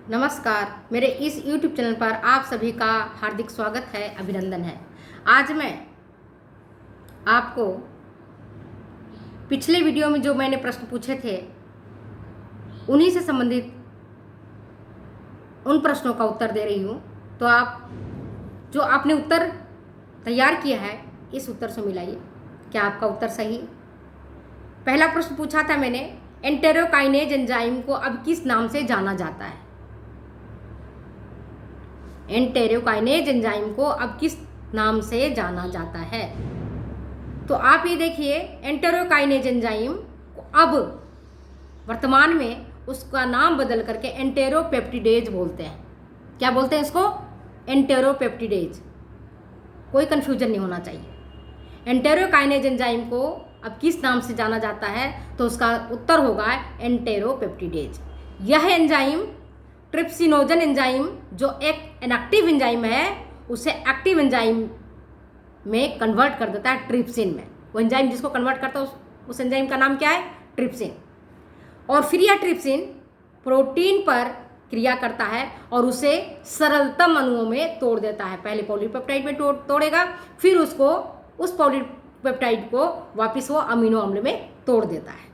नमस्कार। मेरे इस YouTube चैनल पर आप सभी का हार्दिक स्वागत है, अभिनंदन है। आज मैं आपको पिछले वीडियो में जो मैंने प्रश्न पूछे थे उन्हीं से संबंधित उन प्रश्नों का उत्तर दे रही हूँ। तो आप जो आपने उत्तर तैयार किया है इस उत्तर से मिलाइए, क्या आपका उत्तर सही है? पहला प्रश्न पूछा था मैंने, एंटेरोकाइनेज एंजाइम को अब किस नाम से जाना जाता है? एंटेरोकाइनेज एंजाइम को अब किस नाम से जाना जाता है? तो आप ये देखिए, एंटेरोकाइनेज एंजाइम को अब वर्तमान में उसका नाम बदल करके एंटेरोपेप्टिडेज बोलते हैं। क्या बोलते हैं इसको? एंटेरोपेप्टिडेज। कोई कंफ्यूजन नहीं होना चाहिए। एंटेरोकाइनेज एंजाइम को अब किस नाम से जाना जाता है? तो उसका उत्तर होगा एंटेरोपेप्टिडेज। यह एंजाइम ट्रिप्सिनोजन एंजाइम जो एक इनएक्टिव एंजाइम है उसे एक्टिव एंजाइम में कन्वर्ट कर देता है, ट्रिप्सिन में। वो एंजाइम जिसको कन्वर्ट करता है उस एंजाइम का नाम क्या है? ट्रिप्सिन। और फिर यह ट्रिप्सिन प्रोटीन पर क्रिया करता है और उसे सरलतम अणुओं में तोड़ देता है। पहले पॉलीपेप्टाइड में तोड़ेगा, फिर उस पॉलीपेप्टाइड को वापस वो अमीनो अम्ल में तोड़ देता है।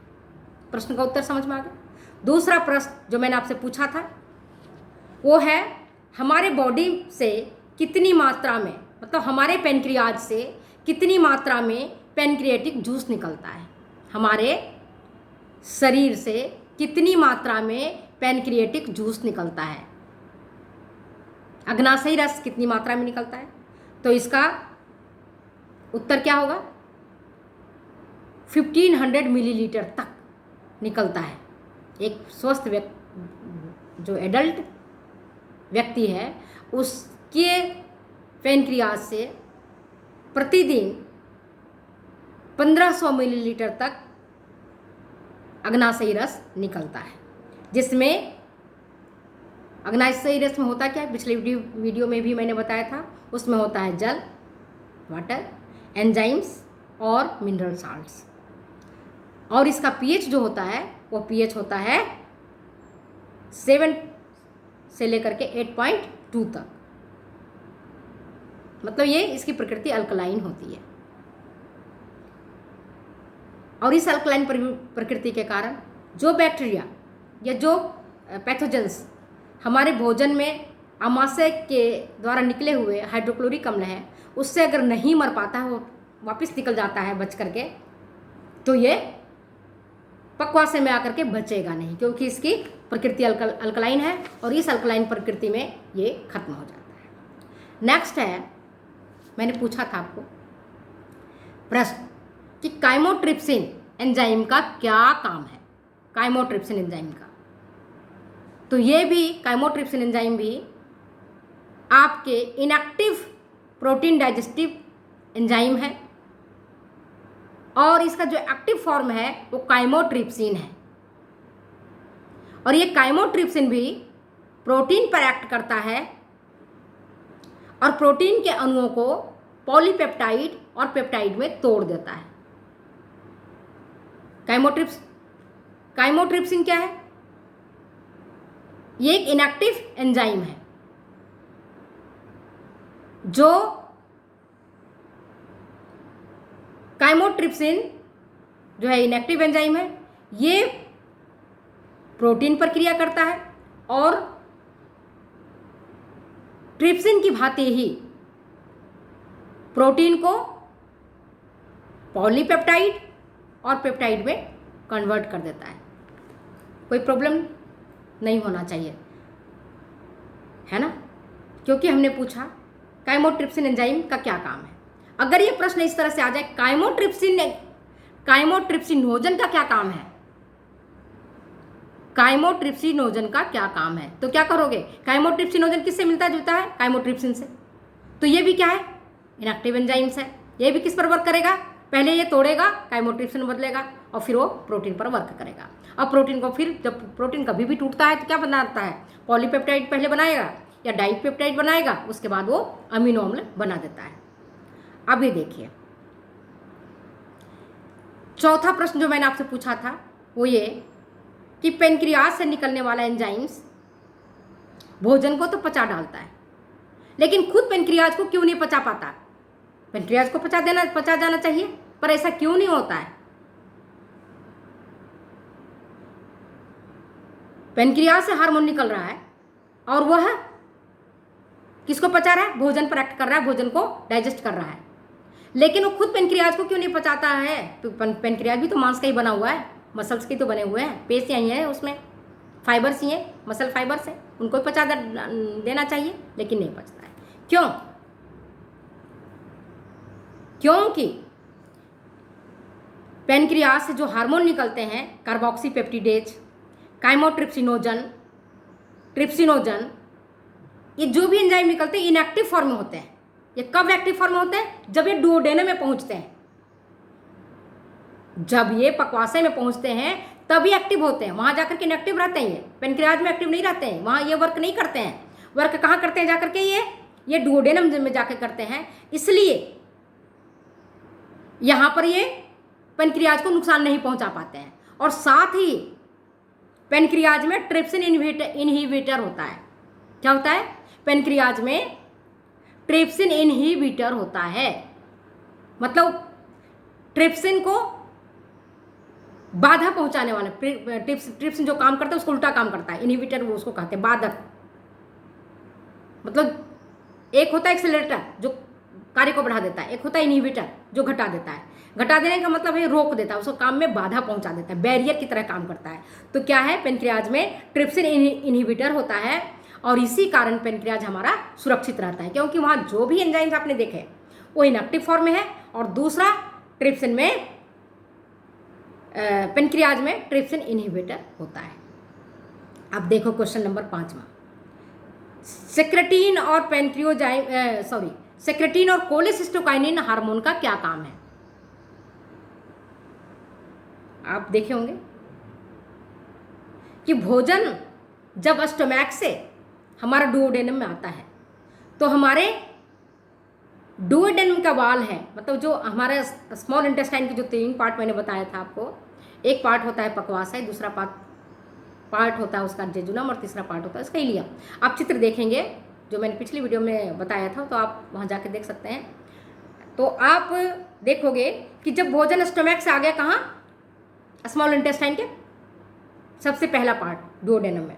प्रश्न का उत्तर समझ में आ गया। दूसरा प्रश्न जो मैंने आपसे पूछा था वो है, हमारे बॉडी से कितनी मात्रा में, मतलब हमारे पैनक्रियाज से कितनी मात्रा में पैनक्रियाटिक जूस निकलता है? हमारे शरीर से कितनी मात्रा में पैनक्रियाटिक जूस निकलता है? अग्नाशयी रस कितनी मात्रा में निकलता है? तो इसका उत्तर क्या होगा? 1500 मिलीलीटर तक निकलता है। एक स्वस्थ व्यक्ति, जो एडल्ट व्यक्ति है, उसके पैनक्रियाज से प्रतिदिन 1500 मिलीलीटर तक अग्नाशयी रस निकलता है। जिसमें अग्नाशयी रस में होता क्या है, पिछले वीडियो में भी मैंने बताया था। उसमें होता है जल, वाटर, एंजाइम्स और मिनरल साल्ट्स। और इसका पीएच जो होता है वो पीएच होता है 7 से लेकर के 8.2 तक। मतलब ये इसकी प्रकृति अल्कलाइन होती है। और इस अल्कलाइन प्रकृति के कारण जो बैक्टीरिया या जो पैथोजेंस हमारे भोजन में आमाशय के द्वारा निकले हुए हाइड्रोक्लोरिक अम्ल है, उससे अगर नहीं मर पाता है, वो वापस निकल जाता है बच करके, तो ये पक्वाशय में आकर के बचेगा नहीं, क्योंकि इसकी प्रकृति अल्कलाइन है और इस अल्कलाइन प्रकृति में ये खत्म हो जाता है। नेक्स्ट है, मैंने पूछा था आपको प्रश्न कि काइमोट्रिप्सिन एंजाइम का क्या काम है? काइमोट्रिप्सिन एंजाइम का, तो ये भी काइमोट्रिप्सिन एंजाइम भी आपके इनएक्टिव प्रोटीन डाइजेस्टिव एंजाइम है और इसका जो एक्टिव फॉर्म है वो काइमोट्रिप्सिन है। और ये काइमोट्रिप्सिन भी प्रोटीन पर एक्ट करता है और प्रोटीन के अणुओं को पॉलीपेप्टाइड और पेप्टाइड में तोड़ देता है। काइमोट्रिप्सिन क्या है? ये एक इनएक्टिव एंजाइम है जो काइमोट्रिप्सिन जो है इनएक्टिव एंजाइम है। ये प्रोटीन पर क्रिया करता है और ट्रिप्सिन की भांति ही प्रोटीन को पॉलीपेप्टाइड और पेप्टाइड में कन्वर्ट कर देता है। कोई प्रॉब्लम नहीं होना चाहिए, है ना? क्योंकि हमने पूछा काइमोट्रिप्सिन एंजाइम का क्या काम है। अगर ये प्रश्न इस तरह से आ जाए, काइमोट्रिप्सिनोजन का क्या काम है, काइमोट्रिप्सिनोजन का क्या काम है, तो क्या करोगे? काइमोट्रिप्सिनोजन किससे मिलता जुलता है? काइमोट्रिप्सिन से। तो ये भी क्या है? इनएक्टिव एंजाइम्स है। ये भी किस पर वर्क करेगा? पहले ये तोड़ेगा, काइमोट्रिप्सिन बदलेगा और फिर वो प्रोटीन पर वर्क करेगा। अब प्रोटीन को फिर जब प्रोटीन कभी भी टूटता है तो क्या बनाता है? पॉलीपेप्टाइड पहले बनाएगा या डाइपेप्टाइड बनाएगा, उसके बाद वो अमीनो अम्ल बना देता है। अब ये देखिए, चौथा प्रश्न जो मैंने आपसे पूछा था वो ये कि पेनक्रियाज से निकलने वाला एंजाइम्स भोजन को तो पचा डालता है, लेकिन खुद पेनक्रियाज को क्यों नहीं पचा पाता? पेनक्रियाज को पचा जाना चाहिए, पर ऐसा क्यों नहीं होता है? पेनक्रियाज से हार्मोन निकल रहा है और वह किसको पचा रहा है? भोजन पर एक्ट कर रहा है, भोजन को डाइजेस्ट कर रहा है, लेकिन वो खुद पेनक्रियाज को क्यों नहीं पचाता है? तो पेनक्रियाज भी तो मांस का ही बना हुआ है, मसल्स के तो बने हुए हैं, पेशियां ही हैं, उसमें फाइबर्स ही हैं, मसल फाइबर्स हैं, उनको पचा देना चाहिए, लेकिन नहीं पचता है। क्यों? क्योंकि पेनक्रियाज से जो हार्मोन निकलते हैं, कार्बोक्सीपेप्टिडेज, काइमोट्रिप्सिनोजन, ट्रिप्सिनोजन, ये जो भी एंजाइम निकलते हैं इनएक्टिव फॉर्म में होते हैं। ये कब एक्टिव फॉर्म में होते हैं? जब ये डुओडेनम में पहुंचते हैं, जब ये पक्वाशय में पहुंचते हैं तभी एक्टिव होते हैं, वहां जाकर के इनएक्टिव रहते हैं। ये पेनक्रियाज में एक्टिव नहीं रहते हैं, वहां ये वर्क नहीं करते हैं। वर्क कहाँ करते हैं जाकर के? ये डुओडेनम में जाकर करते हैं, इसलिए यहां पर ये पेनक्रियाज को नुकसान नहीं पहुंचा पाते हैं। और साथ ही पेनक्रियाज में ट्रिप्सिन इनहिबिटर होता है। क्या होता है? पेनक्रियाज में ट्रिप्सिन इनहिबिटर होता है, मतलब ट्रिप्सिन को बाधा पहुंचाने वाला। ट्रिप्सिन जो काम करता है उसको उल्टा काम करता है। इनहिबिटर वो उसको कहते हैं बाधक, मतलब एक होता है एक्सेलरेटर जो कार्य को बढ़ा देता है, एक होता है इनहिबिटर जो घटा देता है। घटा देने का मतलब है रोक देता है, उसको काम में बाधा पहुंचा देता है, बैरियर की तरह काम करता है। तो क्या है? पेनक्रियाज में ट्रिप्सिन इनहिबिटर होता है और इसी कारण पेनक्रियाज हमारा सुरक्षित रहता है, क्योंकि वहाँ जो भी एंजाइम्स आपने देखे वो इनएक्टिव फॉर्म में है। और दूसरा, ट्रिप्सिन में पेनक्रियाज में ट्रिप्सिन इनहिबिटर होता है। अब देखो क्वेश्चन नंबर 5वां। सेक्रेटिन और सेक्रेटिन और कोलेसिस्टोकाइनिन हार्मोन का क्या काम है? आप देखे होंगे कि भोजन जब स्टमक से हमारा डुओडेनम में आता है तो हमारे डुओडेनम का वाल है, मतलब जो हमारा स्मॉल इंटेस्टाइन के जो 3 पार्ट मैंने बताया था आपको, एक पार्ट होता है पक्वाशय, दूसरा पार्ट होता है उसका जेजुनम और तीसरा पार्ट होता है उसका इलियम। आप चित्र देखेंगे जो मैंने पिछली वीडियो में बताया था, तो आप वहाँ जाके देख सकते हैं। तो आप देखोगे कि जब भोजन स्टमक से आ गया कहाँ? स्मॉल इंटेस्टाइन के सबसे पहला पार्ट डुओडेनम में,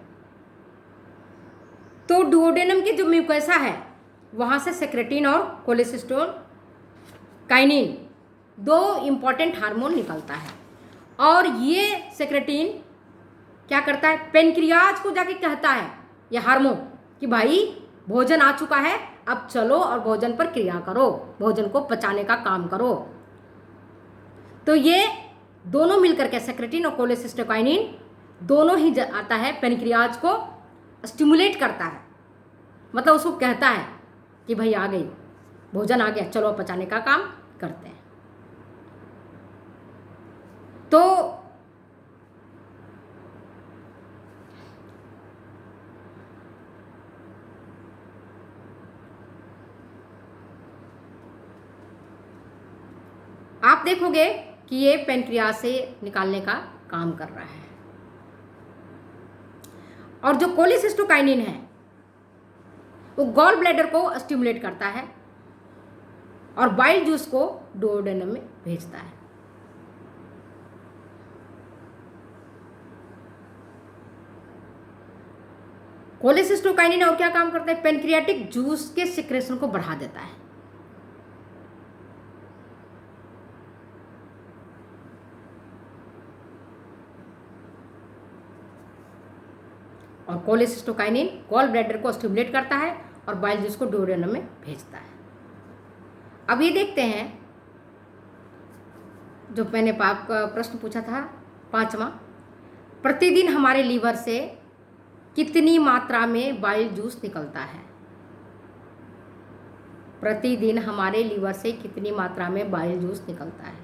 तो डुओडेनम की जो म्यूकोसा है वहाँ से सेक्रेटिन और कोलेसिस्टोकाइनिन 2 इंपॉर्टेंट हार्मोन निकलता है। और ये सेक्रेटिन क्या करता है? पेनक्रियाज को जाके कहता है ये हार्मोन कि भाई भोजन आ चुका है, अब चलो और भोजन पर क्रिया करो, भोजन को पचाने का काम करो। तो ये दोनों मिलकर के सेक्रेटिन और कोलेसिस्टोकाइनिन दोनों ही आता है, पेनक्रियाज को स्टिमुलेट करता है, मतलब उसको कहता है कि भाई आ गई, भोजन आ गया, चलो पचाने का काम करते हैं। तो आप देखोगे कि ये पेनक्रियाज से निकालने का काम कर रहा है। और जो कोलेसिस्टोकाइनिन है वो गॉल ब्लैडर को स्टिमुलेट करता है और बाइल जूस को डुओडेनम में भेजता है। कोलेसिस्टोकाइनिन और क्या काम करता है? पेनक्रियाटिक जूस के सिक्रेशन को बढ़ा देता है। और कोलेसिस्टोकाइनिन गॉल ब्लैडर को स्टिमुलेट करता है और बाइल जूस को डुओडेनम में भेजता है। अब ये देखते हैं जो मैंने आपका प्रश्न पूछा था 5वां, प्रतिदिन हमारे लीवर से कितनी मात्रा में बाइल जूस निकलता है? प्रतिदिन हमारे लीवर से कितनी मात्रा में बाइल जूस निकलता है?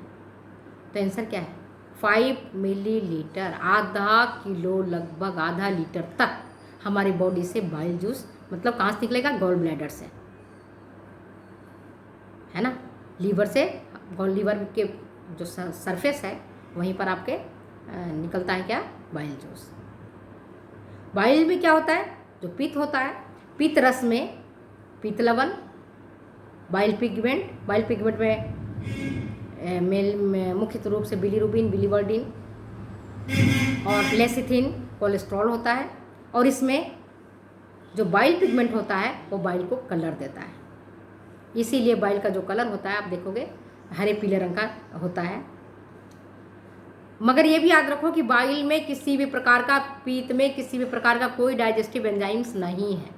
तो आंसर क्या है? 5 मिलीलीटर, आधा किलो, लगभग आधा लीटर तक हमारी बॉडी से बाइल जूस, मतलब कहाँ से निकलेगा? गॉल ब्लैडर से, है ना। लीवर से, लीवर के जो सरफेस है वहीं पर आपके निकलता है क्या? Bile juice. बाइल में क्या होता है? जो पित्त होता है, पित्त रस में पित्त लवण, बाइल पिगमेंट में मेल में मुख्य रूप से बिलीरुबिन, बिलीवर्डिन और लेसिथिन कोलेस्ट्रॉल होता है। और इसमें जो बाइल पिगमेंट होता है वो बाइल को कलर देता है, इसीलिए बाइल का जो कलर होता है आप देखोगे हरे पीले रंग का होता है। मगर ये भी याद रखो कि बाइल में किसी भी प्रकार का, पीत में किसी भी प्रकार का कोई डाइजेस्टिव एंजाइम्स नहीं है,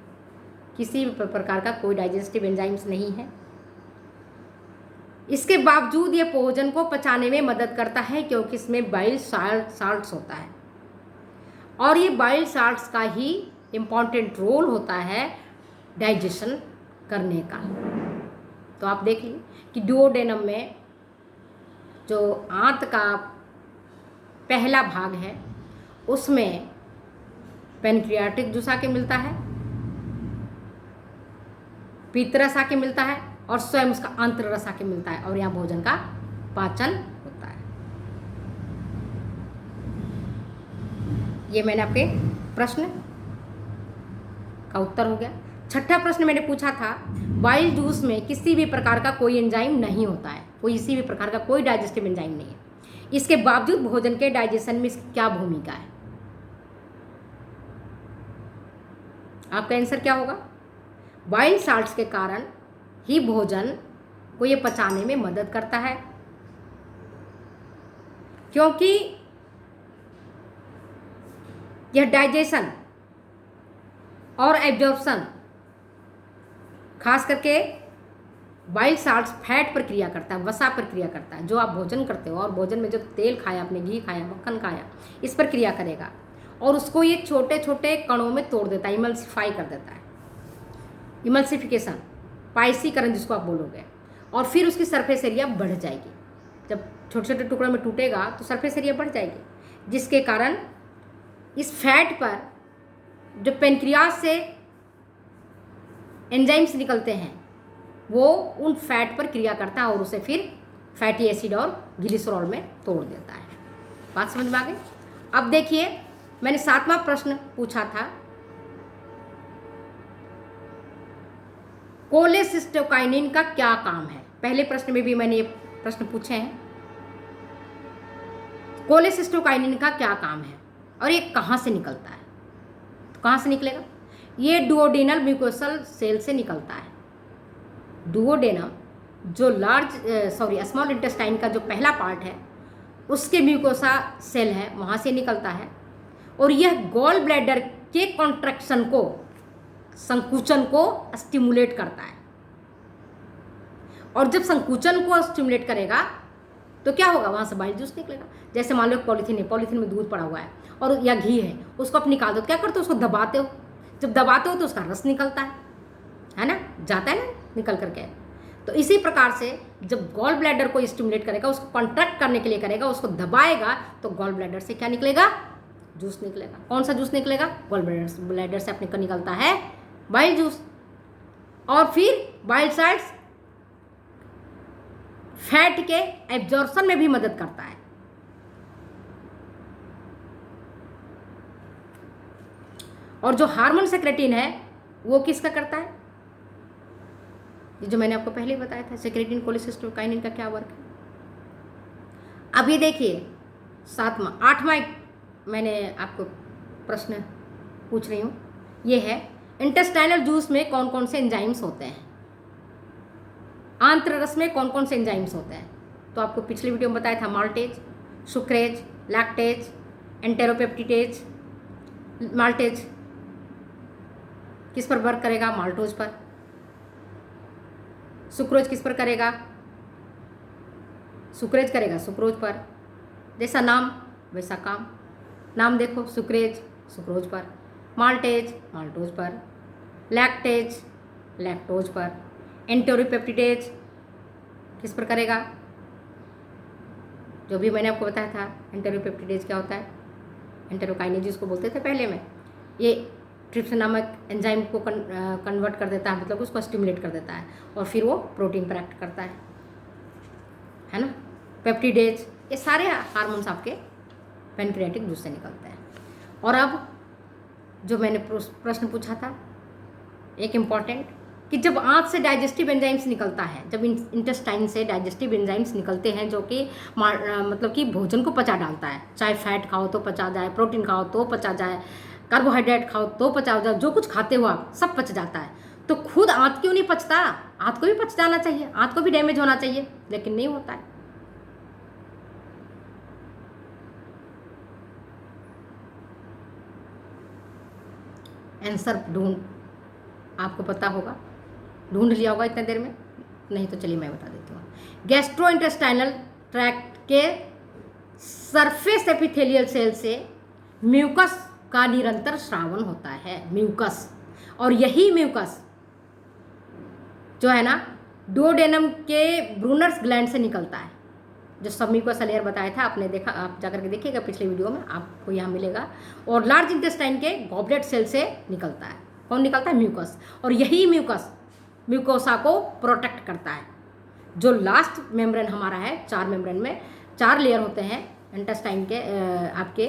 किसी भी प्रकार का कोई डाइजेस्टिव एंजाइम्स नहीं है। इसके बावजूद ये भोजन को पचाने में मदद करता है क्योंकि इसमें बाइल साल्ट्स होता है और ये बाइल साल्ट्स का ही इम्पॉर्टेंट रोल होता है डाइजेशन करने का। तो आप देखिए कि डुओडेनम में जो आंत का पहला भाग है उसमें पेनक्रियाटिक जूस आके मिलता है, पित्तरस आके मिलता है और स्वयं उसका आंत्ररस आके मिलता है और यहाँ भोजन का पाचन होता है। ये मैंने आपके प्रश्न का उत्तर हो गया। छठा प्रश्न मैंने पूछा था, बाइल जूस में किसी भी प्रकार का कोई एंजाइम नहीं होता है, कोई किसी भी प्रकार का कोई डाइजेस्टिव एंजाइम नहीं है, इसके बावजूद भोजन के डाइजेशन में इसकी क्या भूमिका है? आपका आंसर क्या होगा? बाइल साल्ट्स के कारण ही भोजन को ये पचाने में मदद करता है, क्योंकि यह डाइजेशन और एब्जॉर्प्शन खास करके बाइल साल्ट्स फैट पर क्रिया करता है, वसा पर क्रिया करता है। जो आप भोजन करते हो और भोजन में जो तेल खाया, आपने घी खाया, मक्खन खाया, इस पर क्रिया करेगा और उसको ये छोटे छोटे कणों में तोड़ देता है, इमल्सिफाई कर देता है, इमल्सिफिकेशन, पाइसीकरण जिसको आप बोलोगे। और फिर उसकी सरफेस एरिया बढ़ जाएगी। जब छोटे छोटे टुकड़ों में टूटेगा तो सरफेस एरिया बढ़ जाएगी, जिसके कारण इस फैट पर जो पेनक्रियास से एंजाइम्स निकलते हैं वो उन फैट पर क्रिया करता है और उसे फिर फैटी एसिड और ग्लिसरॉल में तोड़ देता है। बात समझ में आ गई? अब देखिए, मैंने 7वां प्रश्न पूछा था, कोलेसिस्टोकाइनिन का क्या काम है? पहले प्रश्न में भी मैंने ये प्रश्न पूछे हैं। कोलेसिस्टोकाइनिन का क्या काम है और ये कहाँ से निकलता है? तो कहाँ से निकलेगा? ये डुओडेनल म्यूकोसल सेल से निकलता है। डुओडेनम जो स्मॉल इंटेस्टाइन का जो पहला पार्ट है उसके म्यूकोसा सेल है, वहाँ से निकलता है और यह गॉल ब्लैडर के कॉन्ट्रैक्शन को, संकुचन को स्टिमुलेट करता है। और जब संकुचन को स्टिमुलेट करेगा तो क्या होगा? वहाँ से बाइल जूस निकलेगा। जैसे मान लो पॉलीथीन है, पॉलीथीन में दूध पड़ा हुआ है और या घी है, उसको आप निकाल दो, क्या करते हो? उसको दबाते हो। जब दबाते हो तो उसका रस निकलता है ना, जाता है ना निकल करके। तो इसी प्रकार से जब गॉल ब्लैडर को स्टिमुलेट करेगा, उसको कॉन्ट्रैक्ट करने के लिए करेगा, उसको दबाएगा, तो गॉल ब्लैडर से क्या निकलेगा? जूस निकलेगा। कौन सा जूस निकलेगा? गॉल ब्लैडर से अपने को निकलता है बाइल जूस। और फिर बाइल साल्ट्स फैट के एब्जॉर्प्शन में भी मदद करता है। और जो हार्मोन सेक्रेटिन है वो किसका करता है? जो मैंने आपको पहले ही बताया था, सेक्रेटिन कोलेसिस्टोकाइनिन का क्या वर्क है। अब ये देखिए 8वां मैंने आपको प्रश्न पूछ रही हूँ, ये है इंटेस्टाइनल जूस में कौन कौन से एंजाइम्स होते हैं, आंत्र रस में कौन कौन से एंजाइम्स होते हैं। तो आपको पिछले वीडियो में बताया था, माल्टेज, सुक्रेज, लैक्टेज, एंटेरोपेप्टिडेज। माल्टेज किस पर वर्क करेगा? माल्टोज पर। सुक्रोज किस पर करेगा? सुक्रेज करेगा सुक्रोज पर। जैसा नाम वैसा काम। नाम देखो, सुक्रेज सुक्रोज पर, माल्टेज माल्टोज पर, लैक्टेज लैक्टोज पर, एंटेरोपेप्टिडेज किस पर करेगा? जो भी मैंने आपको बताया था, एंटेरोपेप्टिडेज क्या होता है? एंटेरोकाइनेज जिसको बोलते थे पहले में, ये ट्रिप्सिन नामक एंजाइम को कन्वर्ट कर देता है, मतलब उसको स्टिमुलेट कर देता है और फिर वो प्रोटीन पर एक्ट करता है ना। पेप्टिडेज, ये सारे हार्मोन्स आपके पैनक्रियाटिक जूस से निकलते हैं। और अब जो मैंने प्रश्न पूछा था, एक इम्पॉर्टेंट, कि जब आंत से डाइजेस्टिव एंजाइम्स निकलता है, जब इंटेस्टाइन से डाइजेस्टिव एंजाइम्स निकलते हैं जो कि मतलब कि भोजन को पचा डालता है, चाहे फैट खाओ तो पचा जाए, प्रोटीन खाओ तो पचा जाए, कार्बोहाइड्रेट खाओ तो पचा जाए, जो कुछ खाते हो आप सब पच जाता है, तो खुद आंत क्यों नहीं पचता? आंत को भी पच जाना चाहिए, आंत को भी डैमेज होना चाहिए, लेकिन नहीं होता है। आंसर आपको पता होगा, ढूंढ लिया होगा इतने देर में, नहीं तो चलिए मैं बता देती हूँ। गैस्ट्रोइंटेस्टाइनल ट्रैक्ट के सरफेस एपिथेलियल सेल से म्यूकस का निरंतर स्रावन होता है, म्यूकस, और यही म्यूकस जो है ना डुओडेनम के ब्रूनर्स ग्लैंड से निकलता है, जो सब म्यूकस लेयर बताया था आपने, देखा, आप जाकर के देखिएगा पिछले वीडियो में, आपको यहाँ मिलेगा। और लार्ज इंटेस्टाइन के गॉबलेट सेल से निकलता है, कौन निकलता है? म्यूकस, और यही म्यूकस म्यूकोसा को प्रोटेक्ट करता है। जो लास्ट मेम्ब्रेन हमारा है, 4 मेम्ब्रेन में 4 लेयर होते हैं इंटेस्टाइन के आपके,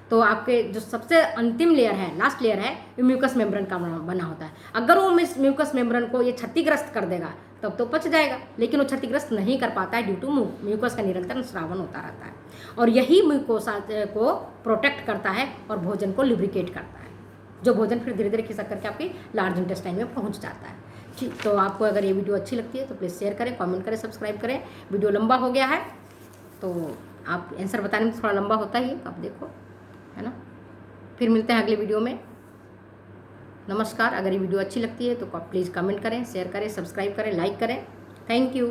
तो आपके जो सबसे अंतिम लेयर है, लास्ट लेयर है, ये म्यूकस मेम्ब्रेन का बना होता है। अगर वो म्यूकस मेम्ब्रेन को ये क्षतिग्रस्त कर देगा तब तो पच जाएगा, लेकिन वो क्षतिग्रस्त नहीं कर पाता है ड्यू टू म्यूकस का निरंतर स्रावन होता रहता है, और यही म्यूकोसा को प्रोटेक्ट करता है और भोजन को लुब्रिकेट करता है, जो भोजन फिर धीरे धीरे खिसक करके आपकी लार्ज इंटेस्टाइन में पहुंच जाता है। ठीक, तो आपको अगर ये वीडियो अच्छी लगती है तो प्लीज़ शेयर करें, कमेंट करें, सब्सक्राइब करें। वीडियो लंबा हो गया है तो आप आंसर बताने में थोड़ा लंबा होता ही है, आप देखो, है ना। फिर मिलते हैं अगले वीडियो में। नमस्कार। अगर ये वीडियो अच्छी लगती है तो प्लीज़ कमेंट करें, शेयर करें, सब्सक्राइब करें, लाइक करें। Thank you.